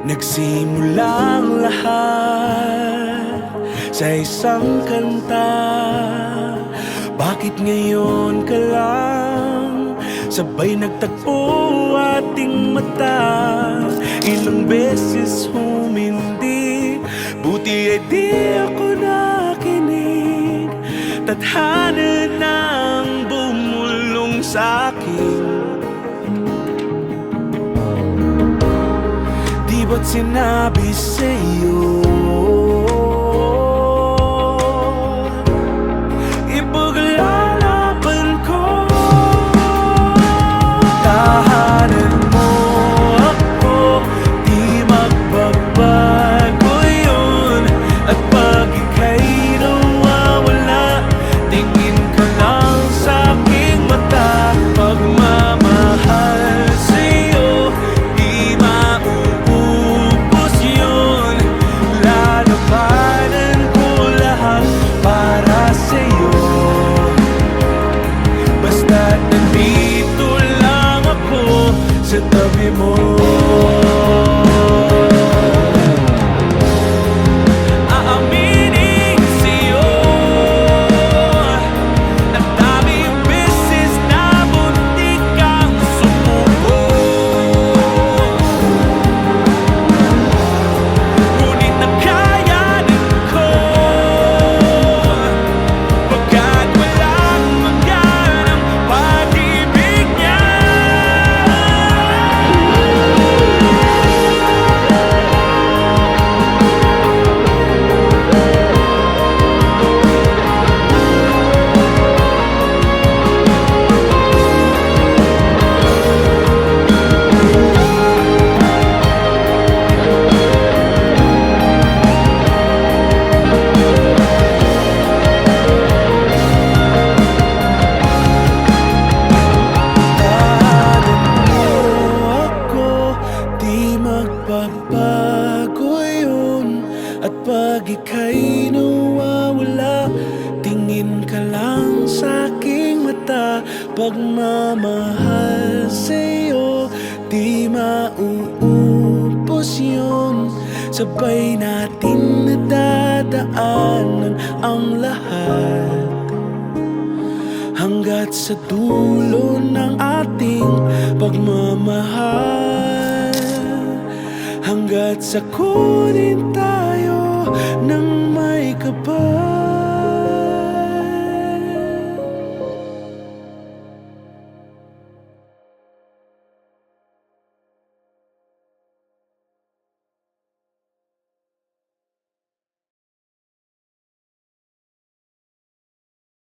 Nagsimulang lahat sa isang kanta. Bakit ngayon ka lang sabay nagtagpo ating mata? Ilang beses humindi, buti ay di ako nakinig. Tadhana nang bumulong sa'kin. Di ba't sinabi sa'yo ipaglalaban ko? Tahanan mo ako, di magbabago yun. At pag ika'y nawawala, tingin ka lang sa'king mata. Pagmamahal sa'yo, di mauubos yun. Lalabanan ko lahat para sa'yo. Basta't nandito lang ako sa tabi mo. Aaminin sa'yo, ang daming beses na muntik kang sumuko. Ngunit nakayanan ko, pagkat walang hanggan ang pag-ibig niya. Magbabago yun. At pag ika'y nawawala, tingin ka lang sa'king mata. Pagmamahal sa'yo, di mauubos yun. Sabay natin nadadaanan ang lahat, hanggat sa dulo ng ating pagmamahal. Hanggat sa kunin tayo ng may kapal.